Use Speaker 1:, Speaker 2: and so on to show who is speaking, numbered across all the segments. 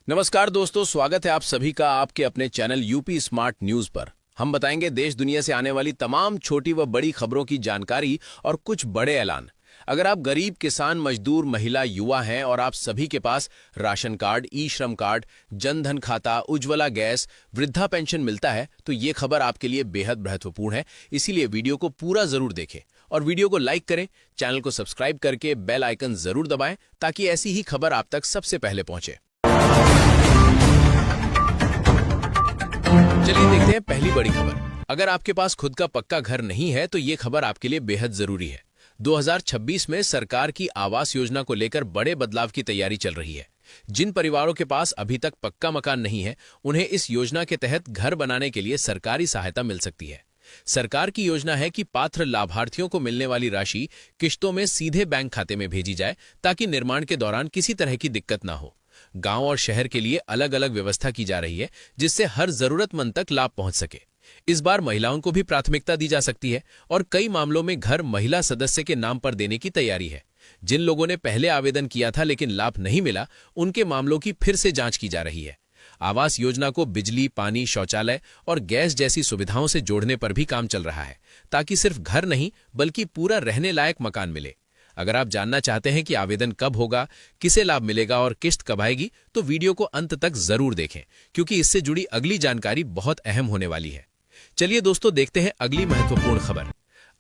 Speaker 1: नमस्कार दोस्तों, स्वागत है आप सभी का आपके अपने चैनल यूपी स्मार्ट न्यूज पर। हम बताएंगे देश दुनिया से आने वाली तमाम छोटी व बड़ी खबरों की जानकारी और कुछ बड़े ऐलान। अगर आप गरीब, किसान, मजदूर, महिला, युवा हैं और आप सभी के पास राशन कार्ड, ई श्रम कार्ड, जनधन खाता, उज्ज्वला गैस, वृद्धा पेंशन मिलता है तो ये खबर आपके लिए बेहद महत्वपूर्ण है। इसीलिए वीडियो को पूरा जरूर देखें और वीडियो को लाइक करें, चैनल को सब्सक्राइब करके बेल आइकन जरूर दबाएं ताकि ऐसी ही खबर आप तक सबसे पहले पहुंचे। चलिए देखते हैं पहली बड़ी खबर। अगर आपके पास खुद का पक्का घर नहीं है तो ये खबर आपके लिए बेहद जरूरी है। 2026 में सरकार की आवास योजना को लेकर बड़े बदलाव की तैयारी चल रही है। जिन परिवारों के पास अभी तक पक्का मकान नहीं है, उन्हें इस योजना के तहत घर बनाने के लिए सरकारी सहायता मिल सकती है। सरकार की योजना है कि पात्र लाभार्थियों को मिलने वाली राशि किश्तों में सीधे बैंक खाते में भेजी जाए ताकि निर्माण के दौरान किसी तरह की दिक्कत ना हो। गांव और शहर के लिए अलग अलग व्यवस्था की जा रही है जिससे हर जरूरतमंद तक लाभ पहुंच सके। इस बार महिलाओं को भी प्राथमिकता दी जा सकती है और कई मामलों में घर महिला सदस्य के नाम पर देने की तैयारी है। जिन लोगों ने पहले आवेदन किया था लेकिन लाभ नहीं मिला, उनके मामलों की फिर से जांच की जा रही है। आवास योजना को बिजली, पानी, शौचालय और गैस जैसी सुविधाओं से जोड़ने पर भी काम चल रहा है ताकि सिर्फ घर नहीं बल्कि पूरा रहने लायक मकान मिले। अगर आप जानना चाहते हैं कि आवेदन कब होगा, किसे लाभ मिलेगा और किस्त कब आएगी, तो वीडियो को अंत तक जरूर देखें क्योंकि इससे जुड़ी अगली जानकारी बहुत अहम होने वाली है। चलिए दोस्तों, देखते हैं अगली महत्वपूर्ण खबर।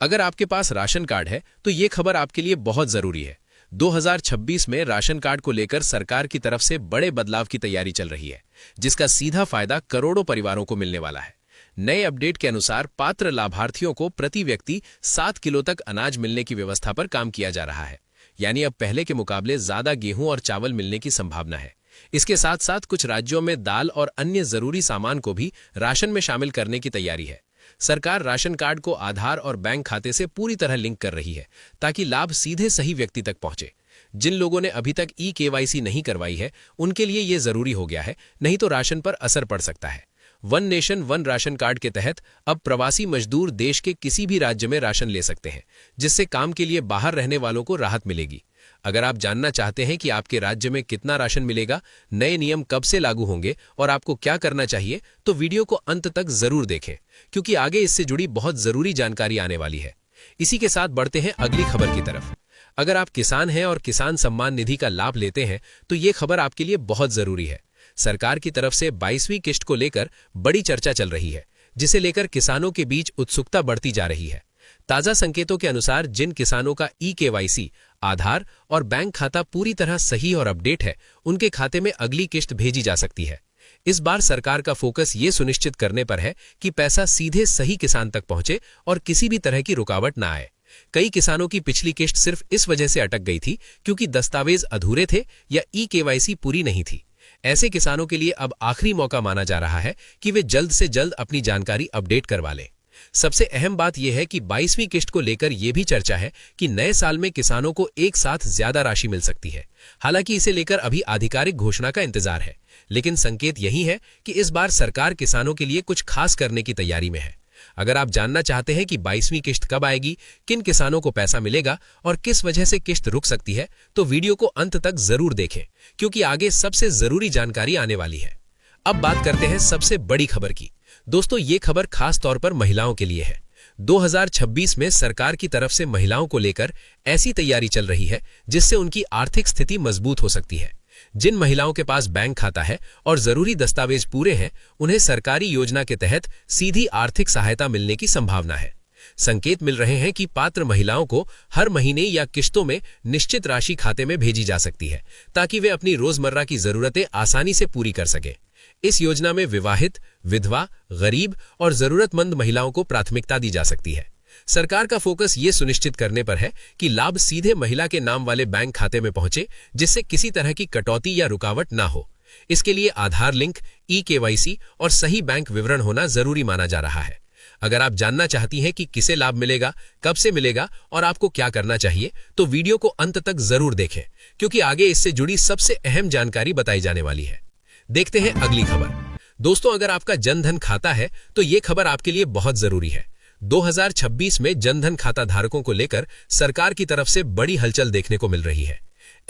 Speaker 1: अगर आपके पास राशन कार्ड है तो ये खबर आपके लिए बहुत जरूरी है। 2026 में राशन कार्ड को लेकर सरकार की तरफ से बड़े बदलाव की तैयारी चल रही है, जिसका सीधा फायदा करोड़ों परिवारों को मिलने वाला है। नए अपडेट के अनुसार पात्र लाभार्थियों को प्रति व्यक्ति 7 किलो तक अनाज मिलने की व्यवस्था पर काम किया जा रहा है। यानी अब पहले के मुकाबले ज्यादा गेहूं और चावल मिलने की संभावना है। इसके साथ साथ कुछ राज्यों में दाल और अन्य जरूरी सामान को भी राशन में शामिल करने की तैयारी है। सरकार राशन कार्ड को आधार और बैंक खाते से पूरी तरह लिंक कर रही है ताकि लाभ सीधे सही व्यक्ति तक पहुंचे। जिन लोगों ने अभी तक ई-केवाईसी नहीं करवाई है, उनके लिए ये जरूरी हो गया है, नहीं तो राशन पर असर पड़ सकता है। One nation one ration card के तहत अब प्रवासी मजदूर देश के किसी भी राज्य में राशन ले सकते हैं, जिससे काम के लिए बाहर रहने वालों को राहत मिलेगी। अगर आप जानना चाहते हैं कि आपके राज्य में कितना राशन मिलेगा, नए नियम कब से लागू होंगे और आपको क्या करना चाहिए, तो वीडियो को अंत तक जरूर देखें क्योंकि आगे इससे जुड़ी बहुत जरूरी जानकारी आने वाली है। इसी के साथ बढ़ते हैं अगली खबर की तरफ। अगर आप किसान हैं और किसान सम्मान निधि का लाभ लेते हैं तो ये खबर आपके लिए बहुत जरूरी है। सरकार की तरफ से 22वीं किश्त को लेकर बड़ी चर्चा चल रही है, जिसे लेकर किसानों के बीच उत्सुकता बढ़ती जा रही है। ताजा संकेतों के अनुसार जिन किसानों का ई-केवाईसी, आधार और बैंक खाता पूरी तरह सही और अपडेट है, उनके खाते में अगली किश्त भेजी जा सकती है। इस बार सरकार का फोकस ये सुनिश्चित करने पर है कि पैसा सीधे सही किसान तक पहुंचे और किसी भी तरह की रुकावट न आए। कई किसानों की पिछली किश्त सिर्फ इस वजह से अटक गई थी क्योंकि दस्तावेज अधूरे थे या ई-केवाईसी पूरी नहीं थी। ऐसे किसानों के लिए अब आखिरी मौका माना जा रहा है कि वे जल्द से जल्द अपनी जानकारी अपडेट करवा लें। सबसे अहम बात यह है कि 22वीं किश्त को लेकर यह भी चर्चा है कि नए साल में किसानों को एक साथ ज्यादा राशि मिल सकती है। हालांकि इसे लेकर अभी आधिकारिक घोषणा का इंतजार है, लेकिन संकेत यही है कि इस बार सरकार किसानों के लिए कुछ खास करने की तैयारी में है। अगर आप जानना चाहते हैं कि 22वीं किश्त कब आएगी, किन किसानों को पैसा मिलेगा और किस वजह से किश्त रुक सकती है, तो वीडियो को अंत तक जरूर देखें क्योंकि आगे सबसे जरूरी जानकारी आने वाली है। अब बात करते हैं सबसे बड़ी खबर की। दोस्तों, ये खबर खास तौर पर महिलाओं के लिए है। 2026 में सरकार की तरफ से महिलाओं को लेकर ऐसी तैयारी चल रही है जिससे उनकी आर्थिक स्थिति मजबूत हो सकती है। जिन महिलाओं के पास बैंक खाता है और जरूरी दस्तावेज पूरे हैं, उन्हें सरकारी योजना के तहत सीधी आर्थिक सहायता मिलने की संभावना है। संकेत मिल रहे हैं कि पात्र महिलाओं को हर महीने या किश्तों में निश्चित राशि खाते में भेजी जा सकती है ताकि वे अपनी रोजमर्रा की जरूरतें आसानी से पूरी कर सके। इस योजना में विवाहित, विधवा, गरीब और जरूरतमंद महिलाओं को प्राथमिकता दी जा सकती है। सरकार का फोकस ये सुनिश्चित करने पर है कि लाभ सीधे महिला के नाम वाले बैंक खाते में पहुंचे, जिससे किसी तरह की कटौती या रुकावट ना हो। इसके लिए आधार लिंक, ई-केवाईसी और सही बैंक विवरण होना जरूरी माना जा रहा है। अगर आप जानना चाहती हैं कि किसे लाभ मिलेगा, कब से मिलेगा और आपको क्या करना चाहिए, तो वीडियो को अंत तक जरूर देखें क्योंकि आगे इससे जुड़ी सबसे अहम जानकारी बताई जाने वाली है। देखते हैं अगली खबर। दोस्तों, अगर आपका जनधन खाता है तो ये खबर आपके लिए बहुत जरूरी है। 2026 में जनधन खाता धारकों को लेकर सरकार की तरफ से बड़ी हलचल देखने को मिल रही है।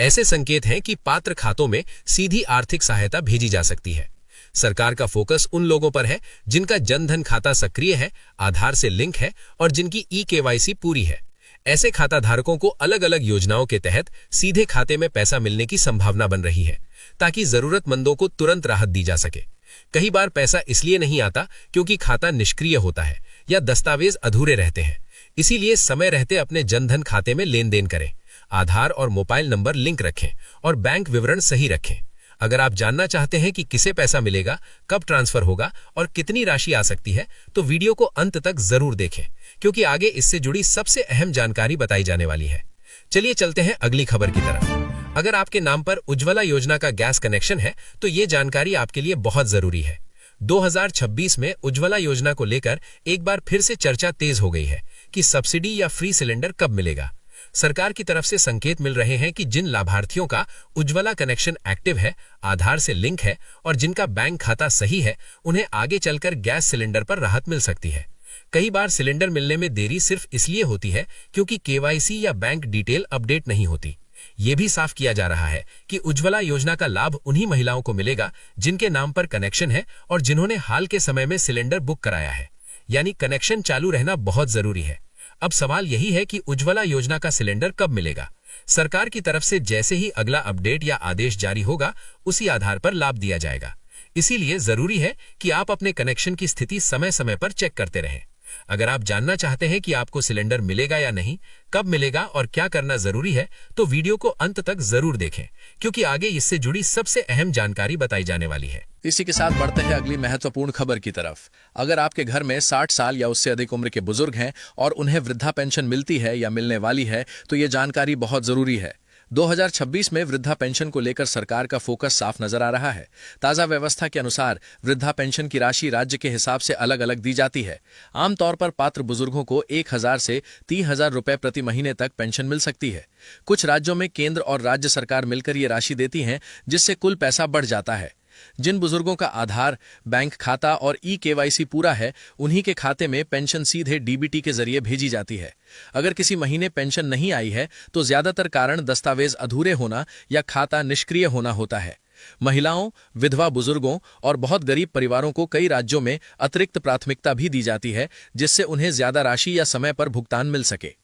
Speaker 1: ऐसे संकेत हैं कि पात्र खातों में सीधी आर्थिक सहायता भेजी जा सकती है। सरकार का फोकस उन लोगों पर है जिनका जनधन खाता सक्रिय है, आधार से लिंक है और जिनकी ई-केवाईसी पूरी है। ऐसे खाता धारकों को अलग अलग योजनाओं के तहत सीधे खाते में पैसा मिलने की संभावना बन रही है, ताकि जरूरतमंदों को तुरंत राहत दी जा सके। कई बार पैसा इसलिए नहीं आता क्योंकि खाता निष्क्रिय होता है या दस्तावेज अधूरे रहते हैं। इसीलिए समय रहते अपने जनधन खाते में लेन देन करें, आधार और मोबाइल नंबर लिंक रखें और बैंक विवरण सही रखें। अगर आप जानना चाहते हैं कि किसे पैसा मिलेगा, कब ट्रांसफर होगा और कितनी राशि आ सकती है, तो वीडियो को अंत तक जरूर देखें, क्योंकि आगे इससे जुड़ी सबसे अहम जानकारी बताई जाने वाली है। चलिए चलते हैं अगली खबर की तरफ। अगर आपके नाम पर उज्ज्वला योजना का गैस कनेक्शन है तो ये जानकारी आपके लिए बहुत जरूरी है। 2026 में उज्ज्वला योजना को लेकर एक बार फिर से चर्चा तेज हो गई है कि सब्सिडी या फ्री सिलेंडर कब मिलेगा। सरकार की तरफ से संकेत मिल रहे हैं कि जिन लाभार्थियों का उज्ज्वला कनेक्शन एक्टिव है, आधार से लिंक है और जिनका बैंक खाता सही है, उन्हें आगे चलकर गैस सिलेंडर पर राहत मिल सकती है। कई बार सिलेंडर मिलने में देरी सिर्फ इसलिए होती है क्योंकि केवाईसी या बैंक डिटेल अपडेट नहीं होती। ये भी साफ किया जा रहा है कि उज्ज्वला योजना का लाभ उन्हीं महिलाओं को मिलेगा जिनके नाम पर कनेक्शन है और जिन्होंने हाल के समय में सिलेंडर बुक कराया है, यानी कनेक्शन चालू रहना बहुत जरूरी है। अब सवाल यही है कि उज्ज्वला योजना का सिलेंडर कब मिलेगा। सरकार की तरफ से जैसे ही अगला अपडेट या आदेश जारी होगा, उसी आधार पर लाभ दिया जाएगा। इसीलिए जरूरी है कि आप अपने कनेक्शन की स्थिति समय समय पर चेक करते रहें। अगर आप जानना चाहते हैं कि आपको सिलेंडर मिलेगा या नहीं, कब मिलेगा और क्या करना जरूरी है, तो वीडियो को अंत तक जरूर देखें, क्योंकि आगे इससे जुड़ी सबसे अहम जानकारी बताई जाने वाली है।
Speaker 2: इसी के साथ बढ़ते हैं अगली महत्वपूर्ण खबर की तरफ। अगर आपके घर में 60 साल या उससे अधिक उम्र के बुजुर्ग हैं और उन्हें वृद्धा पेंशन मिलती है या मिलने वाली है, तो ये जानकारी बहुत जरूरी है। 2026 में वृद्धा पेंशन को लेकर सरकार का फोकस साफ नजर आ रहा है। ताजा व्यवस्था के अनुसार वृद्धा पेंशन की राशि राज्य के हिसाब से अलग अलग दी जाती है। आमतौर पर पात्र बुजुर्गों को 1,000 से 3,000 रुपए प्रति महीने तक पेंशन मिल सकती है। कुछ राज्यों में केंद्र और राज्य सरकार मिलकर ये राशि देती हैं, जिससे कुल पैसा बढ़ जाता है। जिन बुजुर्गों का आधार, बैंक खाता और ई-केवाईसी पूरा है, उन्हीं के खाते में पेंशन सीधे डीबीटी के जरिए भेजी जाती है। अगर किसी महीने पेंशन नहीं आई है तो ज्यादातर कारण दस्तावेज अधूरे होना या खाता निष्क्रिय होना होता है। महिलाओं, विधवा बुजुर्गों और बहुत गरीब परिवारों को कई राज्यों में अतिरिक्त प्राथमिकता भी दी जाती है, जिससे उन्हें ज्यादा राशि या समय पर भुगतान मिल सके।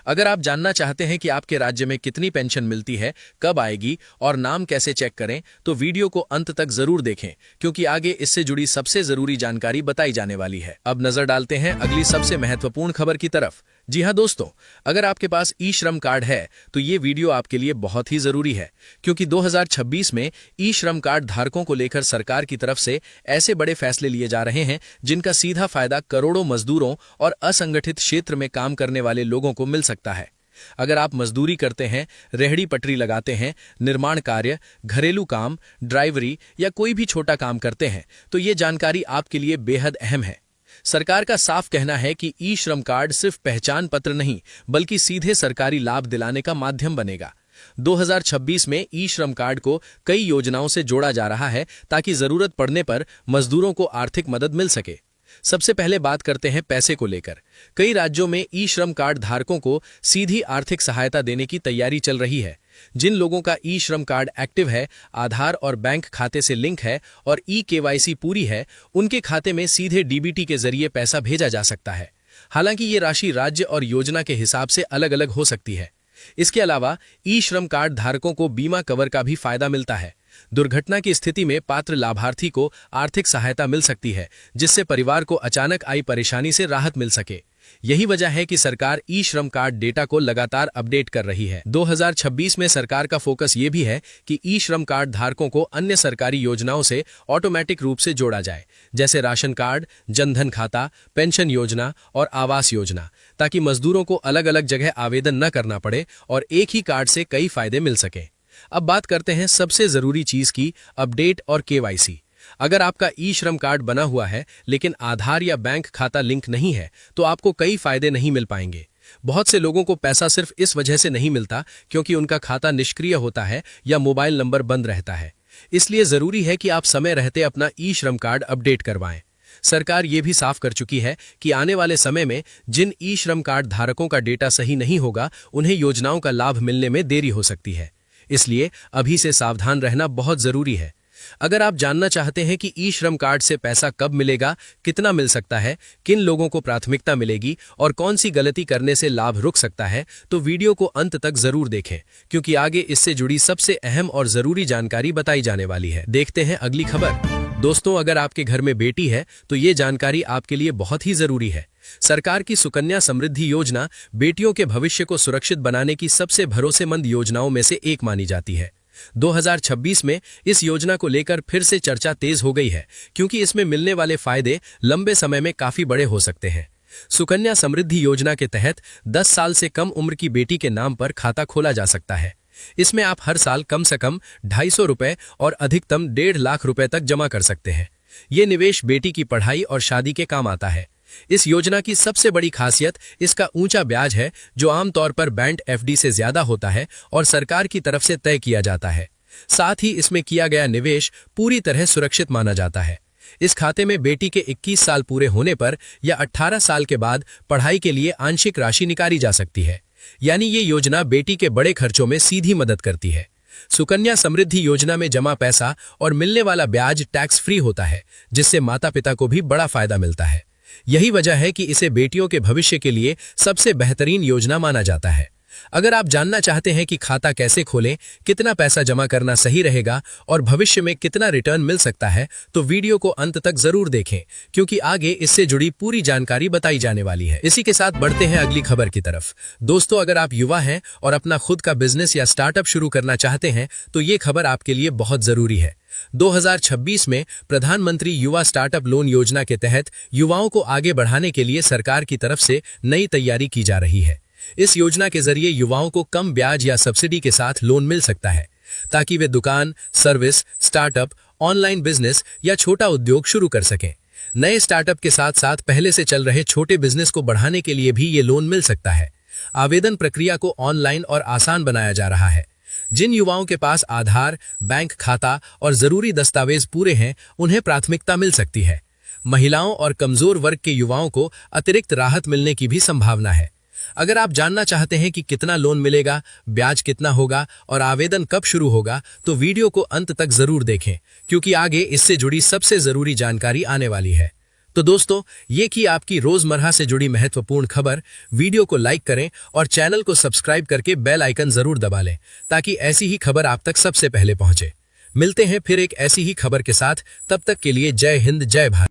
Speaker 2: अगर आप जानना चाहते हैं कि आपके राज्य में कितनी पेंशन मिलती है, कब आएगी और नाम कैसे चेक करें, तो वीडियो को अंत तक जरूर देखें, क्योंकि आगे इससे जुड़ी सबसे जरूरी जानकारी बताई जाने वाली है। अब नजर डालते हैं अगली सबसे महत्वपूर्ण खबर की तरफ। जी हां दोस्तों, अगर आपके पास ई श्रम कार्ड है तो ये वीडियो आपके लिए बहुत ही जरूरी है, क्योंकि 2026 में ई श्रम कार्ड धारकों को लेकर सरकार की तरफ से ऐसे बड़े फैसले लिए जा रहे हैं जिनका सीधा फायदा करोड़ों मजदूरों और असंगठित क्षेत्र में काम करने वाले लोगों को मिल सकता है। अगर आप मजदूरी करते हैं, रेहड़ी पटरी लगाते हैं, निर्माण कार्य, घरेलू काम, ड्राइवरी या कोई भी छोटा काम करते हैं, तो ये जानकारी आपके लिए बेहद अहम है। सरकार का साफ कहना है कि ई श्रम कार्ड सिर्फ पहचान पत्र नहीं, बल्कि सीधे सरकारी लाभ दिलाने का माध्यम बनेगा। 2026 में ई श्रम कार्ड को कई योजनाओं से जोड़ा जा रहा है ताकि जरूरत पड़ने पर मजदूरों को आर्थिक मदद मिल सके। सबसे पहले बात करते हैं पैसे को लेकर। कई राज्यों में ई श्रम कार्ड धारकों को सीधी आर्थिक सहायता देने की तैयारी चल रही है। जिन लोगों का ई श्रम कार्ड एक्टिव है, आधार और बैंक खाते से लिंक है और ई-केवाईसी पूरी है, उनके खाते में सीधे डीबीटी के जरिए पैसा भेजा जा सकता है। हालांकि ये राशि राज्य और योजना के हिसाब से अलग अलग हो सकती है। इसके अलावा ई श्रम कार्ड धारकों को बीमा कवर का भी फायदा मिलता है। दुर्घटना की स्थिति में पात्र लाभार्थी को आर्थिक सहायता मिल सकती है, जिससे परिवार को अचानक आई परेशानी से राहत मिल सके। यही वजह है कि सरकार ई श्रम कार्ड डेटा को लगातार अपडेट कर रही है। 2026 में सरकार का फोकस ये भी है कि ई श्रम कार्ड धारकों को अन्य सरकारी योजनाओं से ऑटोमेटिक रूप से जोड़ा जाए, जैसे राशन कार्ड, जनधन खाता, पेंशन योजना और आवास योजना, ताकि मजदूरों को अलग अलग जगह आवेदन न करना पड़े और एक ही कार्ड से कई फायदे मिल सके। अब बात करते हैं सबसे जरूरी चीज की, अपडेट और केवाईसी। अगर आपका ई श्रम कार्ड बना हुआ है लेकिन आधार या बैंक खाता लिंक नहीं है, तो आपको कई फायदे नहीं मिल पाएंगे। बहुत से लोगों को पैसा सिर्फ इस वजह से नहीं मिलता क्योंकि उनका खाता निष्क्रिय होता है या मोबाइल नंबर बंद रहता है। इसलिए जरूरी है कि आप समय रहते अपना ई श्रम कार्ड अपडेट करवाएं। सरकार ये भी साफ कर चुकी है कि आने वाले समय में जिन ई श्रम कार्ड धारकों का डेटा सही नहीं होगा, उन्हें योजनाओं का लाभ मिलने में देरी हो सकती है।
Speaker 1: इसलिए अभी से सावधान रहना बहुत जरूरी है। अगर आप जानना चाहते हैं कि ई श्रम कार्ड से पैसा कब मिलेगा, कितना मिल सकता है, किन लोगों को प्राथमिकता मिलेगी और कौन सी गलती करने से लाभ रुक सकता है, तो वीडियो को अंत तक जरूर देखें, क्योंकि आगे इससे जुड़ी सबसे अहम और जरूरी जानकारी बताई जाने वाली है। देखते हैं अगली खबर। दोस्तों, अगर आपके घर में बेटी है तो ये जानकारी आपके लिए बहुत ही जरूरी है। सरकार की सुकन्या समृद्धि योजना बेटियों के भविष्य को सुरक्षित बनाने की सबसे भरोसेमंद योजनाओं में से एक मानी जाती है। 2026 में इस योजना को लेकर फिर से चर्चा तेज हो गई है, क्योंकि इसमें मिलने वाले फायदे लंबे समय में काफी बड़े हो सकते हैं। सुकन्या समृद्धि योजना के तहत 10 साल से कम उम्र की बेटी के नाम पर खाता खोला जा सकता है। इसमें आप हर साल कम से कम 250 रुपए और अधिकतम 1.5 लाख रुपए तक जमा कर सकते हैं। ये निवेश बेटी की पढ़ाई और शादी के काम आता है। इस योजना की सबसे बड़ी खासियत इसका ऊंचा ब्याज है, जो आमतौर पर बैंक एफडी से ज्यादा होता है और सरकार की तरफ से तय किया जाता है। साथ ही इसमें किया गया निवेश पूरी तरह सुरक्षित माना जाता है। इस खाते में बेटी के 21 साल पूरे होने पर या 18 साल के बाद पढ़ाई के लिए आंशिक राशि निकाली जा सकती है। यानी ये योजना बेटी के बड़े खर्चों में सीधी मदद करती है। सुकन्या समृद्धि योजना में जमा पैसा और मिलने वाला ब्याज टैक्स फ्री होता है, जिससे माता पिता को भी बड़ा फायदा मिलता है। यही वजह है कि इसे बेटियों के भविष्य के लिए सबसे बेहतरीन योजना माना जाता है। अगर आप जानना चाहते हैं कि खाता कैसे खोलें, कितना पैसा जमा करना सही रहेगा और भविष्य में कितना रिटर्न मिल सकता है, तो वीडियो को अंत तक जरूर देखें, क्योंकि आगे इससे जुड़ी पूरी जानकारी बताई जाने वाली है। इसी के साथ बढ़ते हैं अगली खबर की तरफ। दोस्तों, अगर आप युवा हैं और अपना खुद का बिजनेस या स्टार्टअप शुरू करना चाहते हैं, तो ये खबर आपके लिए बहुत जरूरी है। 2026 में प्रधानमंत्री युवा स्टार्टअप लोन योजना के तहत युवाओं को आगे बढ़ाने के लिए सरकार की तरफ से नई तैयारी की जा रही है। इस योजना के जरिए युवाओं को कम ब्याज या सब्सिडी के साथ लोन मिल सकता है, ताकि वे दुकान, सर्विस, स्टार्टअप, ऑनलाइन बिजनेस या छोटा उद्योग शुरू कर सकें। नए स्टार्टअप के साथ साथ पहले से चल रहे छोटे बिजनेस को बढ़ाने के लिए भी ये लोन मिल सकता है। आवेदन प्रक्रिया को ऑनलाइन और आसान बनाया जा रहा है। जिन युवाओं के पास आधार, बैंक खाता और जरूरी दस्तावेज पूरे हैं, उन्हें प्राथमिकता मिल सकती है। महिलाओं और कमजोर वर्ग के युवाओं को अतिरिक्त राहत मिलने की भी संभावना है। अगर आप जानना चाहते हैं कि कितना लोन मिलेगा, ब्याज कितना होगा और आवेदन कब शुरू होगा, तो वीडियो को अंत तक जरूर देखें, क्योंकि आगे इससे जुड़ी सबसे जरूरी जानकारी आने वाली है। तो दोस्तों, ये की आपकी रोजमर्रा से जुड़ी महत्वपूर्ण खबर। वीडियो को लाइक करें और चैनल को सब्सक्राइब करके बेल आइकन जरूर दबा लें, ताकि ऐसी ही खबर आप तक सबसे पहले पहुंचे। मिलते हैं फिर एक ऐसी ही खबर के साथ। तब तक के लिए जय हिंद, जय भारत।